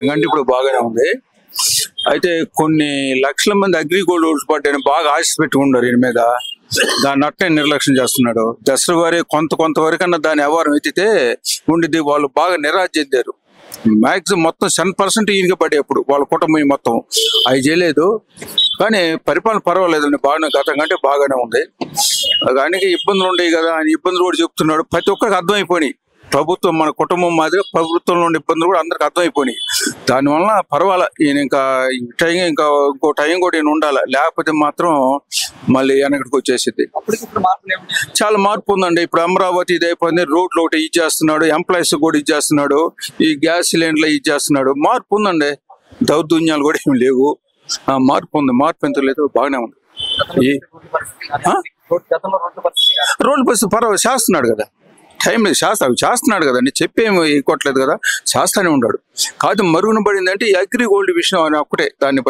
ఎందుకంటే ఇప్పుడు బాగానే ఉంది. అయితే కొన్ని లక్షల మంది అగ్రిగోల్డ్ ఓట్స్ పడ్డాయని బాగా ఆశ పెట్టుకున్నారు ఈయన మీద. దాన్ని అట్టే నిర్లక్ష్యం చేస్తున్నాడు. దసరా వారి కొంతవరకన్నా దాని వ్యవహారం ఎత్తితే ఉండిద్ది. వాళ్ళు బాగా నిరాశ చెందారు. మ్యాక్సిమం మొత్తం 10% ఈయనకి పడే అప్పుడు వాళ్ళ కుటుంబం మొత్తం అవి చేయలేదు. కానీ పరిపాలన పర్వాలేదండి, బాగానే గతం కంటే బాగానే ఉంది. దానికి ఇబ్బందులు ఉండేవి కదా, ఆయన ఇబ్బందులు కూడా చెప్తున్నాడు. ప్రతి ఒక్కరికి అర్థమైపోయినాయి. ప్రభుత్వం మన కుటుంబం మాదిరిగా ప్రభుత్వంలో ఉండే ఇబ్బందులు కూడా అందరికి అర్థమైపోయినాయి. దానివల్ల పర్వాలా ఈయన ఇంకా ఇంకో టైం కూడా ఈయన ఉండాలి, లేకపోతే మాత్రం మళ్ళీ వెనకటికి వచ్చేసింది. చాలా మార్పు ఉందండి. ఇప్పుడు అమరావతి ఇది అయిపోయింది, రోడ్లు ఒకటి ఇచ్చేస్తున్నాడు, ఎంప్లాయీస్ కూడా ఇచ్చేస్తున్నాడు, ఈ గ్యాస్ సిలిండర్లు ఇచ్చేస్తున్నాడు. మార్పు ఉందండి, దౌర్జన్యాలు కూడా ఏమి లేవు. మార్పు ఉంది, మార్పు ఎంత లేదు, బాగానే ఉంది. రోడ్లు పరిస్థితి పర్వాలేదు, చేస్తున్నాడు కదా, టైం లేదు, చేస్తున్నాడు కదండి, చెప్పేమి ఇవ్వట్లేదు కదా, చేస్తానే ఉన్నాడు. కాదు మరుగున పడిందంటే ఈ అగ్రిగోల్డ్ విషయం అని ఒక్కటే, దాన్ని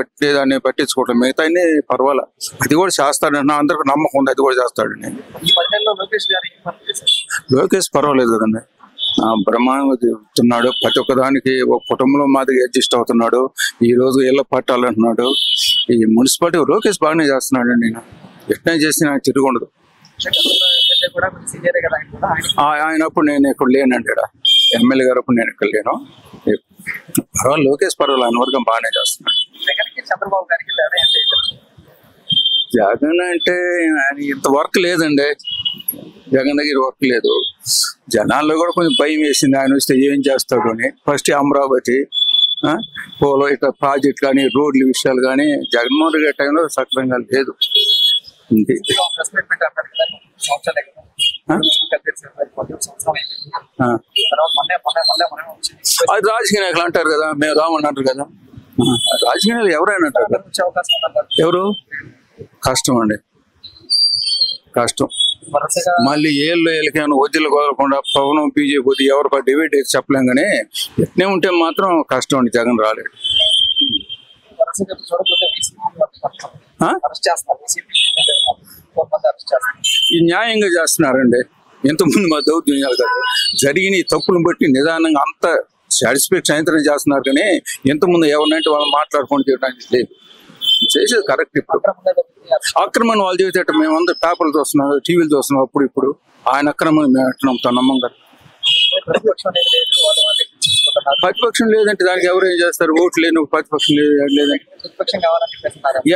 పట్టించుకోవట్లేదు. మిగతా పర్వాలా, అది కూడా చేస్తాడన్న అందరికి నమ్మకం ఉంది, అది కూడా చేస్తాడండి. లోకేష్ పర్వాలేదు కదండి, బ్రహ్మాండుతున్నాడు. ప్రతి ఒక్కదానికి ఒక కుటుంబంలో మాదిరి అడ్జస్ట్ అవుతున్నాడు. ఈ రోజు ఇళ్ళ పట్టాలంటున్నాడు. ఈ మున్సిపాలిటీ లోకేష్ బాగానే చేస్తున్నాడు. నేను ఎట్లా చేసి నాకు తిరుగుండదు. ఆయనప్పుడు నేను ఇక్కడ లేనండి, ఇక్కడ ఎమ్మెల్యే గారు అప్పుడు నేను ఇక్కడ లేను. పర్వాలేదు, లోకేష్ పర్వాలేదు, ఆయన వర్గం బాగానే చేస్తున్నాడు. జగన్ అంటే ఇంత వర్క్ లేదండి, జగన్ దగ్గర వర్క్ లేదు. జనాల్లో కూడా కొంచెం భయం వేసింది ఆయన వస్తే ఏం చేస్తాడు అని. ఫస్ట్ అమరావతి పోలో ఇట్లా ప్రాజెక్ట్ కానీ రోడ్ల విషయాలు కానీ జగన్మోహన్ రెడ్డి టైంలో సక్రమంగా లేదు. అది రాజకీయ నాయకులు అంటారు కదా, మేము రామని అంటారు కదా. రాజకీయ నాయకులు ఎవరైనా అంటారు కదా. ఎవరు కష్టం అండి, కష్టం. మళ్ళీ ఏళ్ళకేమైనా వదిలు కుదరకుండా పవనం బీజేపీ ఎవరు డిబేట్ అయితే చెప్పలేం. కానీ ఎట్నే ఉంటే మాత్రం కష్టం అండి, జగన్ రాలేడు. ఈ న్యాయంగా చేస్తున్నారండి. ఎంతమంది మా దౌర్జన్యాలు కదా జరిగిన తప్పులను బట్టి నిదానంగా అంత సాటిస్ఫాక్షన్ సాయంత్రం చేస్తున్నారు. కానీ ఎంతమంది ఎవరినంటే వాళ్ళు మాట్లాడుకొని చేయడానికి లేదు, చేసేది కరెక్ట్. ఇప్పుడు అక్రమం వాళ్ళు చేసేట మేమందరూ పేపర్లు చూస్తున్నాం, టీవీలు చూస్తున్నాం. అప్పుడు ఇప్పుడు ఆయన అక్రమం మేము ఎట్లా నమ్ముతాం, నమ్మం కదా. ప్రతిపక్షం లేదంటే దానికి ఎవరు ఏం చేస్తారు? ఓట్లు లేని ప్రతిపక్షం లేదంటే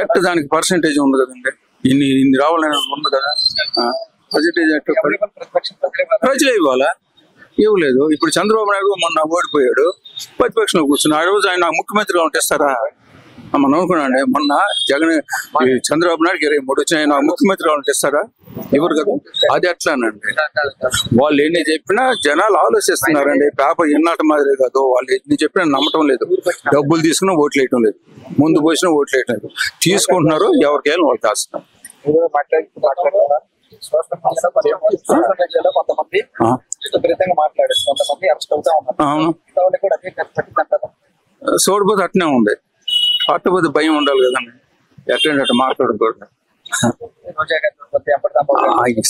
ఎట్ట దానికి పర్సంటేజ్ ఉంది కదండి, ఇన్ని రావాలని ఉంది కదా. పర్సంటేజ్ ప్రజలు ఇవ్వాలా? ఇవ్వలేదు. ఇప్పుడు చంద్రబాబు నాయుడు మొన్న ఓడిపోయాడు, ప్రతిపక్షంలో కూర్చున్నాడు. ఆ రోజు ఆయన ముఖ్యమంత్రిగా ఉంటేస్తారా? మనం అనుకున్నాండి, మొన్న జగన్ చంద్రబాబు నాయుడు 23 వచ్చిన ఆయన ముఖ్యమంత్రిగా ఉంటేస్తారా? ఎవరు కదా. అది ఎట్లానండి, వాళ్ళు ఎన్ని చెప్పినా జనాలు ఆలోచిస్తున్నారండి. పేపర్ ఎన్నాటి మాదిరి కాదు, వాళ్ళు ఎన్ని చెప్పినా నమ్మటం లేదు. డబ్బులు తీసుకున్నా ఓట్లు వేయటం లేదు, ముందు పోసినా ఓట్లు వేయటం లేదు. తీసుకుంటున్నారు, ఎవరికైనా వాళ్ళు కాస్తున్నారు. చూడబోతే అట్నే ఉంది, పట్టబోతే భయం ఉండాలి కదండి. ఎట్లా మాట్లాడకూడదు.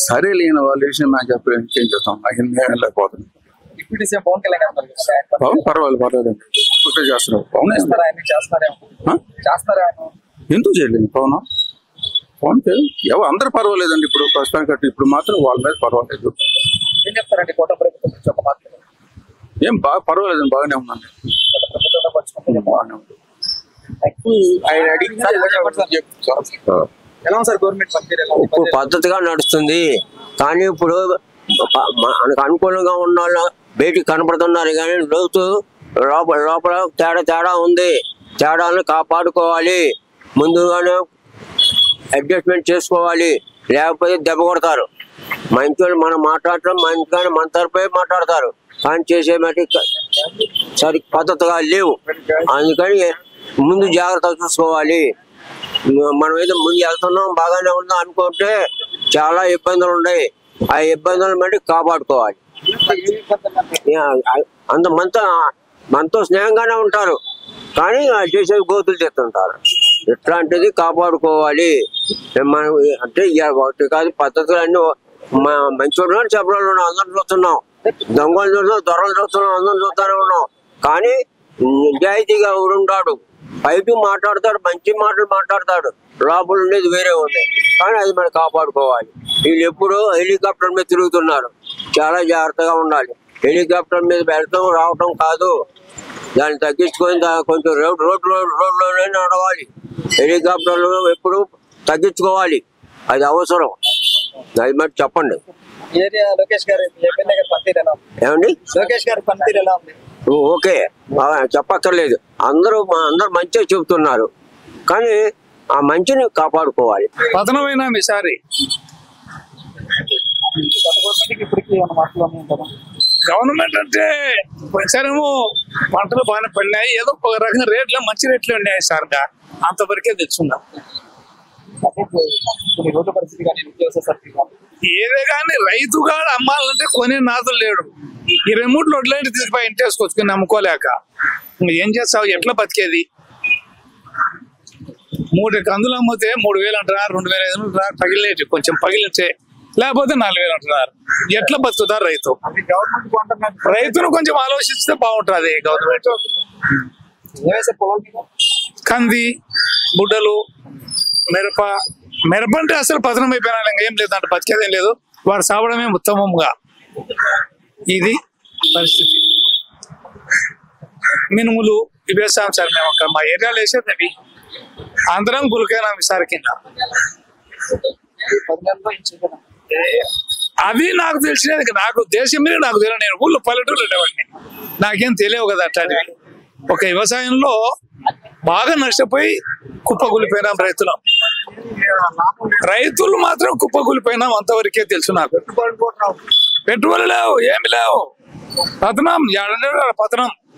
సరే లేని వాళ్ళ విషయం నాకు చెప్పలేదు, ఏం చేస్తాం, నాకు లేకపోతుంది. పవన్ పర్వాలేదండి, చేస్తున్నారు. పవన్ ఎందుకు చేయలేదు? పవన్ ఎవరు అందరూ పర్వాలేదండి. ఇప్పుడు ప్రస్తుతానికి ఇప్పుడు మాత్రం వాళ్ళ మీద పర్వాలేదు. ఏం బాగా పర్వాలేదండి, బాగానే ఉందండి, బాగానే ఉంది. ఇప్పుడు పద్ధతిగా నడుస్తుంది. కానీ ఇప్పుడు మనకు అనుకూలంగా ఉన్న వాళ్ళు బయటికి కనపడుతున్నారు. కానీ లోపల తేడా ఉంది. తేడాలను కాపాడుకోవాలి, ముందుగానే అడ్జస్ట్మెంట్ చేసుకోవాలి, లేకపోతే దెబ్బ కొడతారు. మంచి మనం మాట్లాడటం మంచిగానే మన తరపే మాట్లాడతారు, కానీ చేసే మట్టి సరి పద్ధతిగా లేవు. అందుకని ముందు జాగ్రత్తగా చూసుకోవాలి. మనం ఏదో ముందు వెళ్తున్నాం బాగానే ఉందా అనుకుంటే చాలా ఇబ్బందులు ఉన్నాయి. ఆ ఇబ్బందులను బట్టి కాపాడుకోవాలి. అంత మనతో స్నేహంగానే ఉంటారు, కానీ చేసే గోతులు తెస్తుంటారు. ఇట్లాంటిది కాపాడుకోవాలి. మనం అంటే ఒకటి కాదు, పద్ధతులు అన్ని మంచి చెప్పడం అందరం చూస్తున్నాం, దొంగలు చూస్తున్నాం, దొరలు చూస్తున్నాం, అందరం చూస్తూనే ఉన్నాం. కానీ నిజాయితీగా ఎవరుంటాడు, బయట మాట్లాడతాడు, మంచి మాటలు మాట్లాడతాడు, లోపల ఉండేది వేరే ఉంది. కానీ అది మనం కాపాడుకోవాలి. వీళ్ళు ఎప్పుడు హెలికాప్టర్ మీద తిరుగుతున్నారు, చాలా జాగ్రత్తగా ఉండాలి. హెలికాప్టర్ మీద వెళ్తాం రావటం కాదు, దాన్ని తగ్గించుకొని కొంచెం రోడ్లోనే నడవాలి. హెలికాప్టర్లు ఎప్పుడు తగ్గించుకోవాలి, అది అవసరం. అది మరి చెప్పండి ఏమండి. ఓకే, చెప్పక్కర్లేదు. అందరూ మంచిగా చెబుతున్నారు, కానీ ఆ మంచిని కాపాడుకోవాలి. పతనమైన ఈసారి గవర్నమెంట్ అంటే పోయినసారేమో పంటలు బాగానే పడినాయి, ఏదో ఒక రకంగా రేట్లు మంచి రేట్లు ఉన్నాయి సార్, అంతవరకే తెచ్చున్నాం. ఏదే కానీ రైతుగా అమ్మాలంటే కొనే నాదులు లేడు. 23 వడ్లేంటి తీసుకుపోయి ఇంటేసుకొచ్చుకుని అమ్ముకోలేక ఏం చేస్తావు, ఎట్లా బతికేది? 3 కందులు అమ్మితే 3,000 అంటున్నారు, 2,500 అంటున్నారు, పగిలినట్టు కొంచెం పగిలితే, లేకపోతే 4,000 అంటున్నారు. ఎట్లా బతుకుతారు రైతు? రైతును కొంచెం ఆలోచిస్తే బాగుంటుంది గవర్నమెంట్. కంది, బుడ్డలు, మిరప అంటే అసలు పతనం అయిపోయినా ఏం లేదు, అంటే బతికేదేం లేదు. వాడు సావడమే ఉత్తమంగా. ఇది పరిస్థితి. మినుములు ఇవి వేస్తాం సార్ మేము. అక్కడ మా ఏరియాలో వేసేది అవి అందరం గురికైనా ఈసారి కింద. అది నాకు తెలిసినది, నాకు దేశం మీద నాకు తెలియదు. నేను ఊళ్ళో పల్లెటూరు ఉండేవాడిని, నాకేం తెలియవు కదా అట్లాంటివి. ఒక వ్యవసాయంలో బాగా నష్టపోయి కుప్పకూలిపోయినాం రైతులు మాత్రం కుప్పకూలిపోయినాం, అంతవరకే తెలుసు నాకు. పెట్టుబడులు లేవు, ఏమి లేవు, పతనం పతనం.